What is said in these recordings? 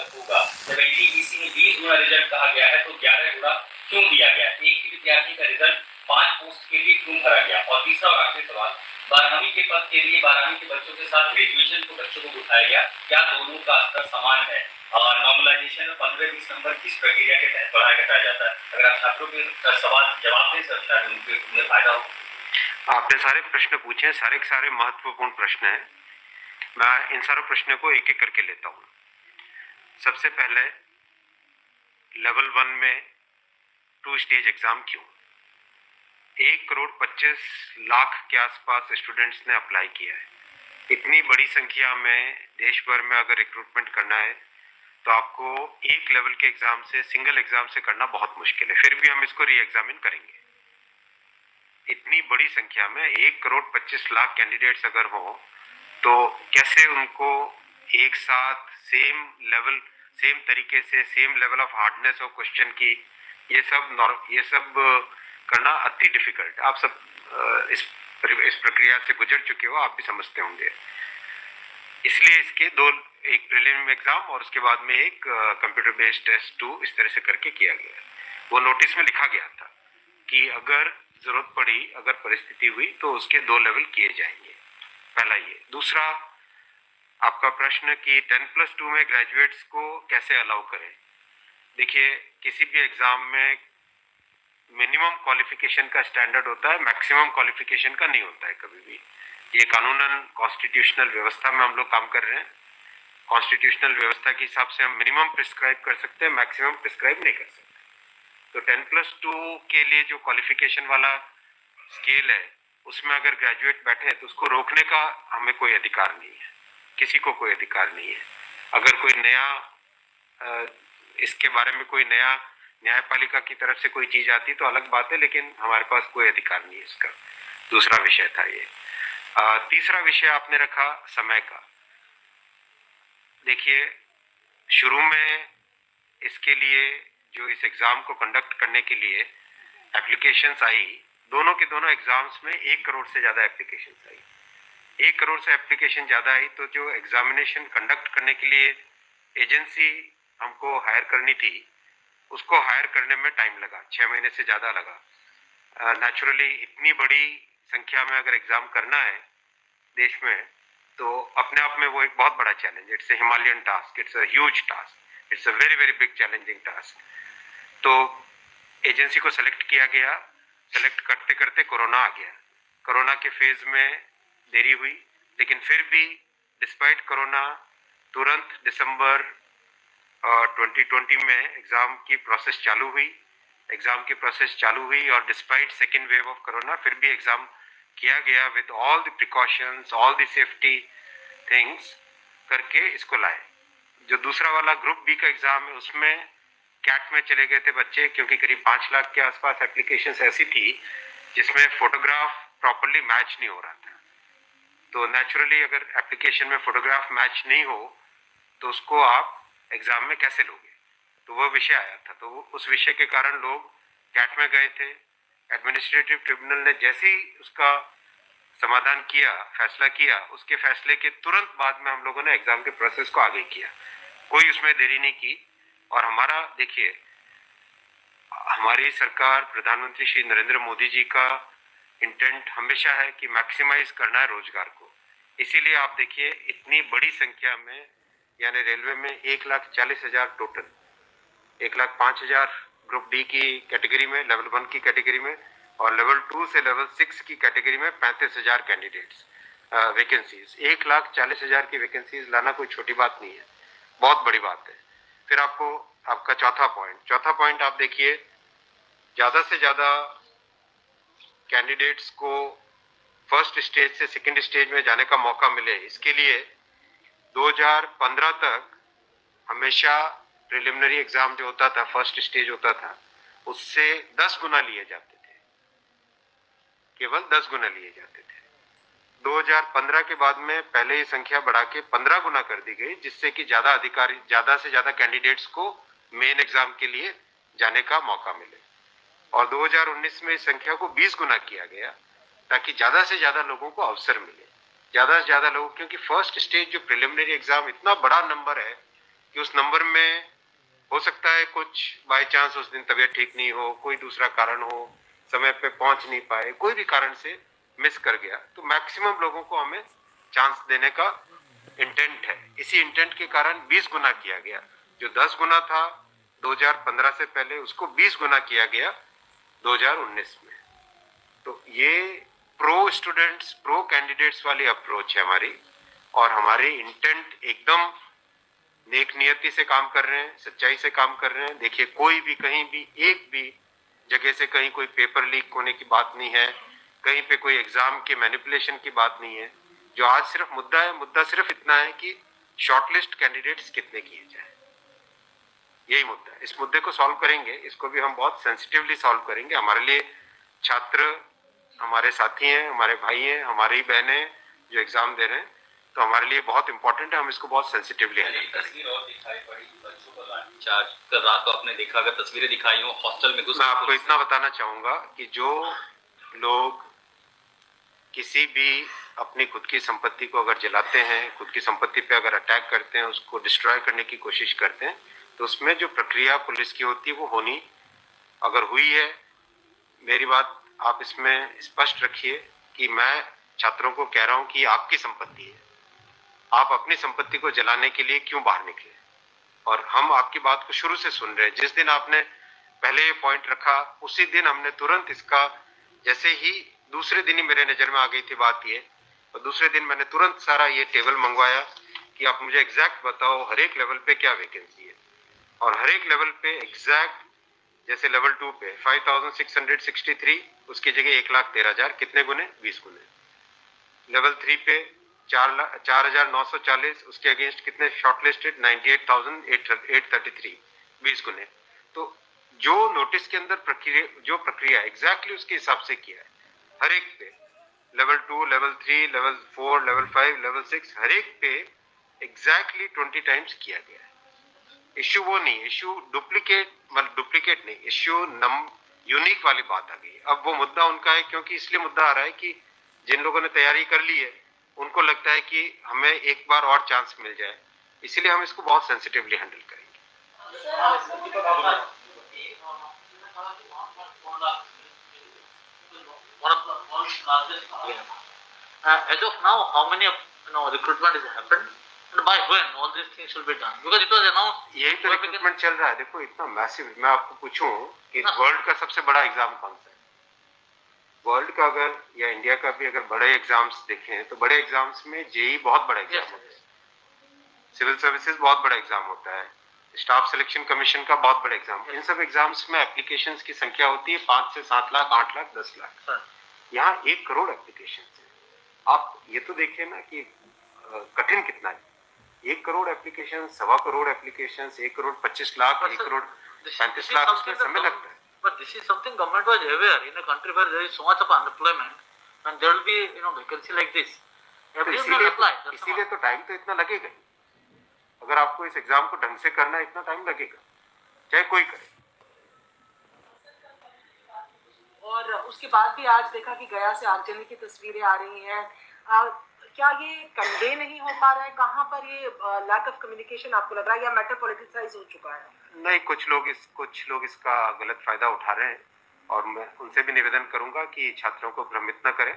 तक होगा। जब एनटीपीसी में 20 गुना रिजल्ट कहा गया है तो 11 गुना क्यों दिया गया? एक ही विद्यार्थी का रिजल्ट 5 पोस्ट के लिए क्यों भरा गया? और तीसरा और आखिरी सवाल, 12वीं के पद के लिए 12वीं के बच्चों के साथ ग्रेजुएशन के बच्चों को उठाया गया, क्या दोनों का स्तर समान है? और नॉर्मलाइजेशन में 15-20 नंबर किस प्रक्रिया के तहत बढ़ाया घटाया जाता है? अगर आप छात्रों के सवाल जवाब दें सर, शायद उन्हें फायदा हो। आपने सारे प्रश्न पूछे, सारे के सारे महत्वपूर्ण प्रश्न हैं। मैं इन सारे प्रश्नों को एक एक करके लेता हूँ। सबसे पहले लेवल 1 में 2 स्टेज एग्जाम क्यों? 1,25,00,000 के आसपास स्टूडेंट्स ने अप्लाई किया है। इतनी बड़ी संख्या में देश भर में अगर रिक्रूटमेंट करना है तो आपको एक लेवल के एग्जाम से, सिंगल एग्जाम से करना बहुत मुश्किल है। फिर भी हम इसको री एग्जामिन करेंगे। इतनी बड़ी संख्या में 1,25,00,000 कैंडिडेट्स अगर हो तो कैसे उनको एक साथ सेम तरीके से same level of hardness of question की ये सब करना अति डिफिकल्ट। आप सब इस प्रक्रिया से गुजर चुके हो, आप भी समझते होंगे। इसलिए इसके दो, एक प्रीलिम एग्जाम और उसके बाद में एक कंप्यूटर बेस्ड टेस्ट 2 इस तरह से करके किया गया। वो नोटिस में लिखा गया था कि अगर जरूरत पड़ी, अगर परिस्थिति हुई तो उसके 2 लेवल किए जाएंगे। पहला ये। दूसरा आपका प्रश्न कि 10+2 में ग्रेजुएट्स को कैसे अलाउ करें। देखिए, किसी भी एग्जाम में मिनिमम क्वालिफिकेशन का स्टैंडर्ड होता है, मैक्सिमम क्वालिफिकेशन का नहीं होता है कभी भी। ये कानूनन कॉन्स्टिट्यूशनल व्यवस्था में हम लोग काम कर रहे हैं। कॉन्स्टिट्यूशनल व्यवस्था के हिसाब से हम मिनिमम प्रिस्क्राइब कर सकते हैं, मैक्सिमम प्रिस्क्राइब नहीं कर सकते। तो 10+2 के लिए जो क्वालिफिकेशन वाला स्केल है उसमें अगर ग्रेजुएट बैठे हैं तो उसको रोकने का हमें कोई अधिकार नहीं है, किसी को कोई अधिकार नहीं है। अगर कोई नया इसके बारे में कोई नया न्यायपालिका की तरफ से कोई चीज आती तो अलग बात है, लेकिन हमारे पास कोई अधिकार नहीं है इसका। दूसरा विषय था ये। तीसरा विषय आपने रखा समय का। देखिए, शुरू में इसके लिए जो इस एग्जाम को कंडक्ट करने के लिए एप्लीकेशंस आई, दोनों के दोनों एग्जाम्स में 1 करोड़ से ज्यादा एप्लीकेशंस आई। 1 करोड़ से एप्लीकेशन ज्यादा आई तो जो एग्जामिनेशन कंडक्ट करने के लिए एजेंसी हमको हायर करनी थी, उसको हायर करने में टाइम लगा, 6 महीने से ज्यादा लगा। नेचुरली इतनी बड़ी संख्या में अगर एग्जाम करना है देश में तो अपने आप में वो एक बहुत बड़ा challenge. It's a Himalayan task, it's a huge task, it's a very very big challenging task. तो एजेंसी को सेलेक्ट किया गया। सेलेक्ट करते करते कोरोना आ गया। कोरोना के फेज में देरी हुई, लेकिन फिर भी डिस्पाइट कोरोना तुरंत दिसंबर 2020 में एग्जाम की प्रोसेस चालू हुई। एग्जाम की प्रोसेस चालू हुई और despite second wave of corona फिर भी एग्जाम किया गया with all the precautions, all the safety things करके इसको लाए। जो दूसरा वाला ग्रुप बी का एग्जाम है उसमें कैट में चले गए थे बच्चे, क्योंकि करीब 5 लाख के आसपास एप्लीकेशंस ऐसी थी जिसमें फोटोग्राफ प्रॉपर्ली मैच नहीं हो रहा था। तो नेचुरली अगर एप्लीकेशन में फोटोग्राफ मैच नहीं हो तो उसको आप एग्जाम में कैसे लोगे, तो वो विषय आया था। तो उस विषय के कारण लोग कैट में गए थे। एडमिनिस्ट्रेटिव ट्रिब्यूनल ने जैसे ही उसका समाधान किया, फैसला किया, उसके फैसले के तुरंत बाद में हम लोगों ने एग्जाम के प्रोसेस को आगे किया। कोई उसमें देरी नहीं की। और हमारा, देखिए, हमारी सरकार, प्रधानमंत्री श्री नरेंद्र मोदी जी का इंटेंट हमेशा है कि मैक्सिमाइज करना है रोजगार को। इसीलिए आप देखिए इतनी बड़ी संख्या में, यानी रेलवे में 1,40,000 टोटल, 1,05,000 ग्रुप डी की कैटेगरी में, लेवल 1 की कैटेगरी में, और लेवल 2 से लेवल 6 की कैटेगरी में 35,000 कैंडिडेट्स वैकेंसीज। 1,40,000 की वैकेंसीज लाना कोई छोटी बात नहीं है, बहुत बड़ी बात है। फिर आपका चौथा पॉइंट आप देखिए, ज्यादा से ज्यादा कैंडिडेट्स को फर्स्ट स्टेज से सेकंड स्टेज में जाने का मौका मिले, इसके लिए 2015 तक हमेशा प्रिलिमिनरी एग्जाम जो होता था, फर्स्ट स्टेज होता था, उससे 10 गुना लिए जाते थे, केवल 10 गुना लिए जाते थे। 2015 के बाद में पहले ही संख्या बढ़ा के 15 गुना कर दी गई, जिससे कि ज्यादा से ज्यादा कैंडिडेट्स को मेन एग्जाम के लिए जाने का मौका मिले। और 2019 में इस संख्या को 20 गुना किया गया ताकि ज्यादा से ज्यादा लोगों को अवसर मिले, ज्यादा से ज्यादा लोग, क्योंकि फर्स्ट स्टेज जो प्रिलिमिनरी एग्जाम इतना बड़ा नंबर है, कि उस नंबर में हो सकता है कुछ बाय चांस उस दिन तबीयत ठीक नहीं हो, कोई दूसरा कारण हो, समय पे पहुंच नहीं पाए, कोई भी कारण से मिस कर गया, तो मैक्सिमम लोगों को हमें चांस देने का इंटेंट है। इसी इंटेंट के कारण 20 गुना किया गया। जो 10 गुना था 2015 से पहले, उसको 20 गुना किया गया 2019 में। तो ये प्रो स्टूडेंट्स, प्रो कैंडिडेट्स वाली अप्रोच है हमारी, और हमारी इंटेंट एकदम नेक नियति से काम कर रहे हैं, सच्चाई से काम कर रहे हैं। देखिए, कोई भी कहीं भी एक भी जगह से कहीं कोई पेपर लीक होने की बात नहीं है, कहीं पे कोई एग्जाम के मैनिपुलेशन की बात नहीं है। जो आज सिर्फ मुद्दा है, मुद्दा सिर्फ इतना है कि शॉर्टलिस्ट कैंडिडेट्स कितने किए जाए, यही मुद्दा है। इस मुद्दे को सॉल्व करेंगे, इसको भी हम बहुत सेंसिटिवली सॉल्व करेंगे। हमारे लिए छात्र हमारे साथी हैं, हमारे भाई हैं, हमारी बहनें जो एग्जाम दे रहे हैं, तो हमारे लिए बहुत इंपॉर्टेंट है। हम इसको बहुत सेंसिटिवली हैंडल करेंगे। तस्वीर और दिखाई पड़ी बच्चों को लाठीचार्ज, कल रात को आपने देखा, अगर तस्वीरें दिखाई हो हॉस्टल में घुस, मैं आपको इतना बताना चाहूंगा कि जो लोग किसी भी अपनी खुद की संपत्ति को अगर जलाते हैं, खुद की संपत्ति पे अगर अटैक करते हैं, उसको डिस्ट्रॉय करने की कोशिश करते हैं, तो उसमें जो प्रक्रिया पुलिस की होती है वो होनी, अगर हुई है, मेरी बात आप इसमें स्पष्ट रखिए कि मैं छात्रों को कह रहा हूं कि आपकी संपत्ति है, आप अपनी संपत्ति को जलाने के लिए क्यों बाहर निकले। और हम आपकी बात को शुरू से सुन रहे हैं। जिस दिन आपने पहले ये पॉइंट रखा, उसी दिन हमने तुरंत इसका, जैसे ही दूसरे दिन ही मेरे नजर में आ गई थी बात ये, और दूसरे दिन मैंने तुरंत सारा ये टेबल मंगवाया कि आप मुझे एग्जैक्ट बताओ हर एक लेवल पे क्या वैकेंसी है। और हर एक लेवल पे एग्जैक्ट, जैसे लेवल 2 पे 5663, उसकी जगह 1,13,000, कितने गुने? 20 गुने। लेवल 3 पे 4,940, उसके अगेंस्ट कितने शॉर्टलिस्टेड? 98,833, 20 गुने। तो जो नोटिस के अंदर प्रक्रिया एग्जैक्टली उसके हिसाब से किया है, हर एक पे level 2, level 3, level 4, level 5, level 6, हर एक पे एग्जैक्टली 20 टाइम्स किया गया है। इश्यू वो नहीं, इश्यू डुप्लीकेट, मतलब डुप्लीकेट नहीं, इश्यू यूनिक वाली बात आ गई। अब वो मुद्दा उनका है, क्योंकि इसलिए मुद्दा आ रहा है कि जिन लोगों ने तैयारी कर ली है उनको लगता है कि हमें एक बार और चांस मिल जाए, इसीलिए हम इसको बहुत सेंसिटिवली हैंडल करेंगे। As of now, how many recruitment has happened and by when all these things will be done? Because it was announced. यही तो रिक्रूटमेंट चल रहा है। देखो, इतना मैसिव, मैं आपको पूछूं कि वर्ल्ड का सबसे बड़ा एग्जाम कौन सा है? वर्ल्ड का अगर, या इंडिया का भी अगर बड़े एग्जाम्स देखें, तो बड़े एग्जाम्स में जेई बहुत बड़ा एग्जाम होता है, सिविल सर्विसेज बहुत बड़ा एग्जाम होता है, स्टाफ सिलेक्शन कमीशन का बहुत बड़ा एग्जाम। इन सब एग्जाम्स में एप्लीकेशंस की संख्या होती है 5 से 7 लाख, 8 लाख, 10 लाख। यहाँ 1 करोड़ एप्लीकेशन है। आप ये तो देखिए ना कि कठिन कितना है। 1 करोड़ एप्लीकेशन, 1.25 करोड़ एप्लीकेशन, 1 करोड़ 25 लाख, 1 करोड़ 35 लाख, उसमें समय लगता है। But this is something government was aware in a country where there is so much of unemployment, and there will be vacancy like this. Everyone will apply. इसीलिए तो टाइम तो इतना लगेगा ही। अगर आपको इस एग्जाम को ढंग से करना है, इतना टाइम लगेगा, चाहे कोई करे। और उसके बाद भी आज देखा कि गया से आगजनी की तस्वीरें आ रही हैं। क्या ये कन्वे नहीं हो पा रहा है? कहाँ पर ये लैक ऑफ कम्युनिकेशन आपको लग रहा है, या मैटर पॉलिटिसाइज हो चुका है? नहीं, कुछ लोग इसका गलत फायदा उठा रहे हैं, और मैं उनसे भी निवेदन करूंगा कि छात्रों को भ्रमित न करें,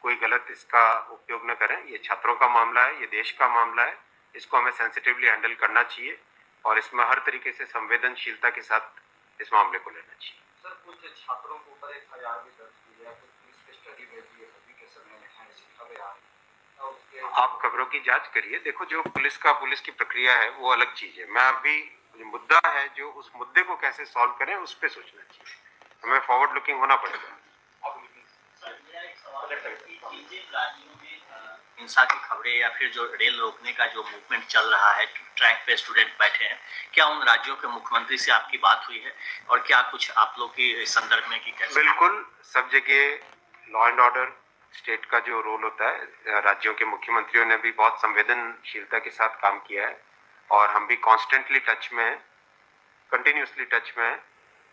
कोई गलत इसका उपयोग न करें। ये छात्रों का मामला है, ये देश का मामला है, इसको हमें सेंसिटिवली हैंडल करना चाहिए, और इसमें हर तरीके से संवेदनशीलता के साथ इस मामले को लेना चाहिए। सर, कुछ छात्रों के ऊपर FIR भी दर्ज की है, कुछ पुलिस पे स्टडी भेजी है, सभी के समय आप खबरों की जांच करिए। देखो, जो पुलिस की प्रक्रिया है वो अलग चीज है। मैं अभी मुद्दा है, जो उस मुद्दे को कैसे सॉल्व करें उस पे सोचना चाहिए, हमें फॉरवर्ड लुकिंग होना पड़ेगा। हिंसा की खबरें या फिर जो रेल रोकने का जो मूवमेंट चल रहा है, ट्रैक पे स्टूडेंट बैठे हैं, क्या उन राज्यों के मुख्यमंत्री से आपकी बात हुई है, और क्या कुछ आप लोग की संदर्भ में की कैसे? बिल्कुल, सब जगह लॉ एंड ऑर्डर स्टेट का जो रोल होता है, राज्यों के मुख्यमंत्रियों ने भी बहुत संवेदनशीलता के साथ काम किया है, और हम भी कॉन्स्टेंटली टच में हैं, कंटिन्यूसली टच में हैं।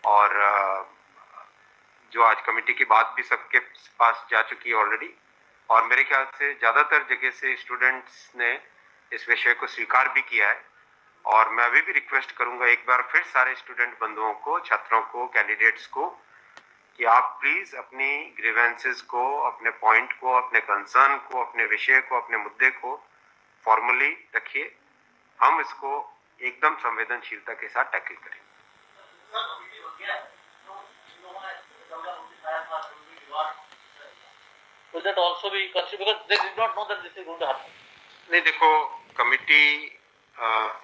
और जो आज कमेटी की बात भी सबके पास जा चुकी है ऑलरेडी, और मेरे ख्याल से ज़्यादातर जगह से स्टूडेंट्स ने इस विषय को स्वीकार भी किया है, और मैं अभी भी रिक्वेस्ट करूंगा एक बार फिर सारे स्टूडेंट बंधुओं को, छात्रों को, कैंडिडेट्स को कि आप प्लीज अपनी ग्रीवेंसेस को, अपने पॉइंट को, अपने कंसर्न को, अपने विषय को, अपने मुद्दे को फॉर्मली रखिए। हम इसको एकदम संवेदनशीलता के साथ टैकल करेंगे। Will that also be considered because they did not know that this is going to happen? नहीं, देखो, कमिटी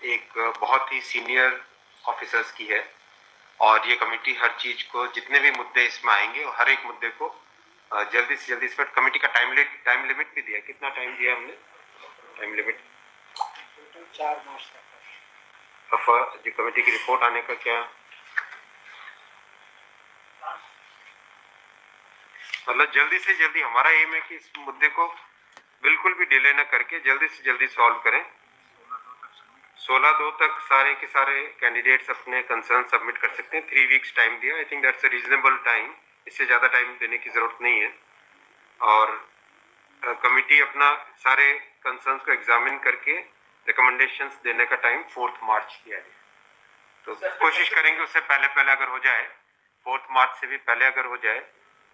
एक बहुत ही सीनियर ऑफिसर्स की है और ये कमेटी हर चीज को, जितने भी मुद्दे इसमें आएंगे और हर एक मुद्दे को जल्दी से जल्दी, इस पर कमेटी का टाइम लिमिट भी दिया। कितना टाइम दिया हमने? टाइम लिमिट 4 मार्च तक। जो कमेटी की रिपोर्ट आने का क्या मतलब, जल्दी से जल्दी हमारा एम है कि इस मुद्दे को बिल्कुल भी डिले न करके जल्दी से जल्दी सॉल्व करें। 16/2 तक सारे के सारे कैंडिडेट्स अपने कंसर्न सबमिट कर सकते हैं। 3 वीक्स टाइम दिया। I think that's a reasonable time. इससे ज़्यादा टाइम देने की ज़रूरत नहीं है। और कमिटी अपना सारे कंसर्न्स को एग्जामिन करके रिकमेंडेशंस देने का टाइम 4 मार्च दिया है। तो कोशिश करेंगे उससे पहले अगर हो जाए, 4 मार्च से भी पहले अगर हो जाए।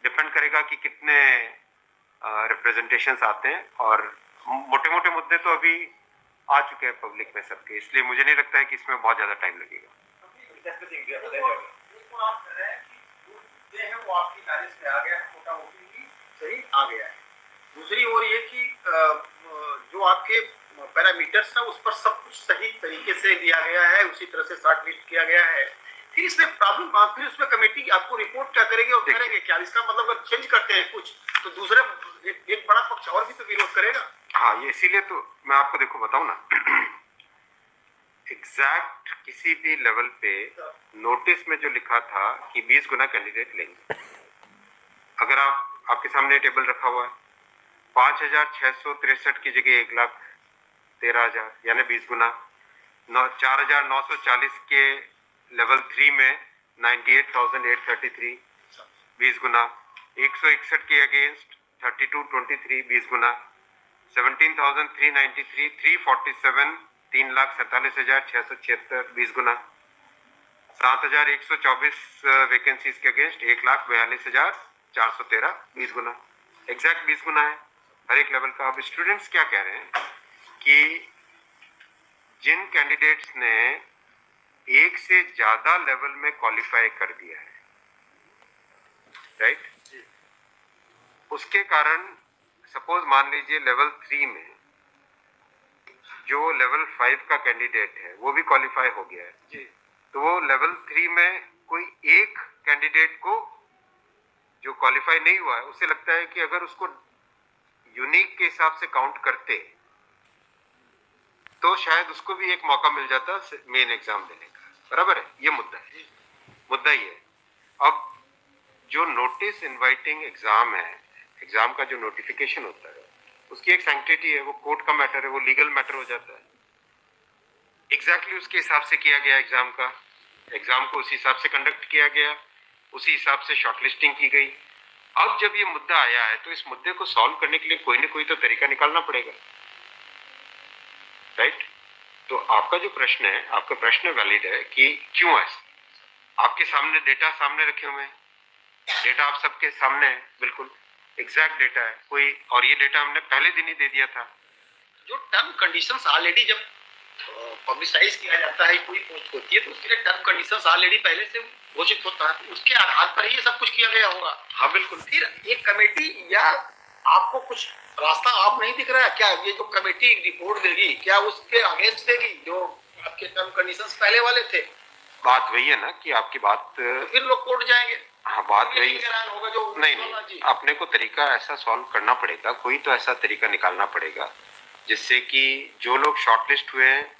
डिपेंड करेगा कि कितने रिप्रेजेंटेशंस आते हैं और मोटे मोटे मुद्दे तो अभी आ चुके हैं पब्लिक में सबके, इसलिए मुझे नहीं लगता है कि इसमें बहुत ज़्यादा टाइम लगेगा। वो आपकी नॉलेज में आ गया है, मोटा मोटी ही सही आ गया है। दूसरी ओर ये कि जो आपके पैरामीटर्स है उस पर सब कुछ सही तरीके से दिया गया है, उसी तरह से शॉर्ट लिस्ट किया गया है। फिर इसमें प्रॉब्लम, फिर उसमें कमेटी आपको रिपोर्ट क्या करेगी और करेंगे क्या? इसका मतलब अगर चेंज करते हैं कुछ तो दूसरे एक बड़ा पक्ष और भी तो विरोध करेगा। हाँ, ये इसीलिए तो मैं आपको देखो बताऊं ना, एग्जैक्ट किसी भी लेवल पे नोटिस में जो लिखा था कि 20 गुना कैंडिडेट लेंगे, अगर आपके सामने टेबल रखा हुआ है, 5,663 की जगह 1,13,000 यानी 20 गुना। 4,940 के लेवल 3 में 98,833 20 गुना। 161 के अगेंस्ट 3223 20 गुना। 17,393 347 3,47,676 20 गुना। 7,124 वैकेंसीज के अगेंस्ट 1,42,413 20 गुना। एग्जैक्ट 20 गुना है हर एक लेवल का। अब स्टूडेंट्स क्या कह रहे हैं कि जिन कैंडिडेट्स ने एक से ज्यादा लेवल में क्वालिफाई कर दिया है, राइट, उसके कारण सपोज मान लीजिए लेवल 3 में जो लेवल 5 का कैंडिडेट है वो भी क्वालिफाई हो गया है जी, तो वो लेवल 3 में कोई एक कैंडिडेट को जो क्वालिफाई नहीं हुआ है, उसे लगता है कि अगर उसको यूनिक के हिसाब से काउंट करते तो शायद उसको भी एक मौका मिल जाता मेन एग्जाम देने का। बराबर है, ये मुद्दा है, मुद्दा ही है। अब जो नोटिस इनवाइटिंग एग्जाम है, एग्जाम का जो नोटिफिकेशन होता है उसकी एक सैंक्टिटी है, वो कोर्ट का मैटर है, वो लीगल मैटर हो जाता है। एग्जैक्टली उसके हिसाब से किया गया एग्जाम का, एग्जाम को उसी हिसाब से कंडक्ट किया गया, उसी हिसाब से शॉर्टलिस्टिंग की गई। अब जब ये मुद्दा आया है तो इस मुद्दे को सॉल्व करने के लिए कोई ना कोई तो तरीका निकालना पड़ेगा, राइट? तो आपका जो प्रश्न है, आपका प्रश्न वैलिड है कि क्यों है। आपके सामने डेटा सामने रखे हुए हैं, डेटा आप सबके सामने है, बिल्कुल एग्जैक्ट डेटा है कोई, और ये डेटा हमने पहले दिन ही दे दिया था। जो टर्म कंडीशंस ऑलरेडी जब पब्लिसाइज किया जाता है, कोई पोस्ट होती है तो उसके लिए टर्म कंडीशंस ऑलरेडी पहले से घोषित होता है, उसके आधार पर ही ये सब कुछ किया गया होगा। हाँ बिल्कुल। फिर एक कमेटी या आपको कुछ रास्ता आप नहीं दिख रहा है क्या? ये जो कमेटी रिपोर्ट देगी क्या उसके अगेंस्ट देगी जो आपके टर्म कंडीशंस पहले वाले थे? बात वही है ना कि आपकी बात, तो फिर लोग कोर्ट जाएंगे। हाँ बात वही होगा जो नहीं, अपने को तरीका ऐसा सॉल्व करना पड़ेगा, कोई तो ऐसा तरीका निकालना पड़ेगा जिससे कि जो लोग शॉर्टलिस्ट हुए हैं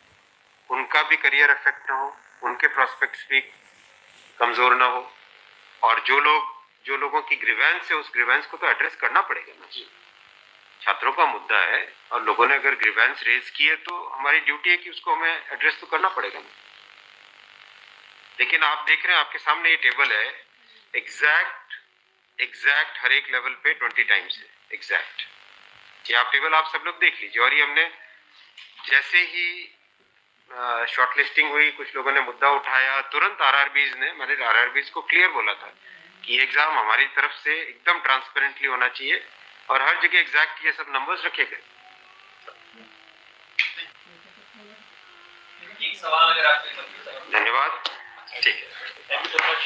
उनका भी करियर इफेक्ट ना हो, उनके प्रोस्पेक्ट्स भी कमजोर ना हो, और जो लोगों की ग्रीवेंस है उस ग्रीवेंस को तो एड्रेस करना पड़ेगा ना। छात्रों का मुद्दा है और लोगों ने अगर ग्रीवेंस रेज की है तो हमारी ड्यूटी है कि उसको हमें एड्रेस तो करना पड़ेगा ना। लेकिन आप देख रहे हैं आपके सामने ये टेबल है, एग्जैक्ट हर एक लेवल पे 20 टाइम्स है एग्जैक्ट। ये आप टेबल आप सब लोग देख लीजिए। और ये हमने जैसे ही शॉर्ट लिस्टिंग हुई, कुछ लोगों ने मुद्दा उठाया, तुरंत आरआरबीज ने, मैंने आरआरबीज को क्लियर बोला था कि एग्जाम हमारी तरफ से एकदम ट्रांसपेरेंटली होना चाहिए और हर जगह एग्जैक्ट ये सब नंबर्स रखे गए। एक सवाल अगर आपके धन्यवाद। ठीक है, थैंक यू सो मच।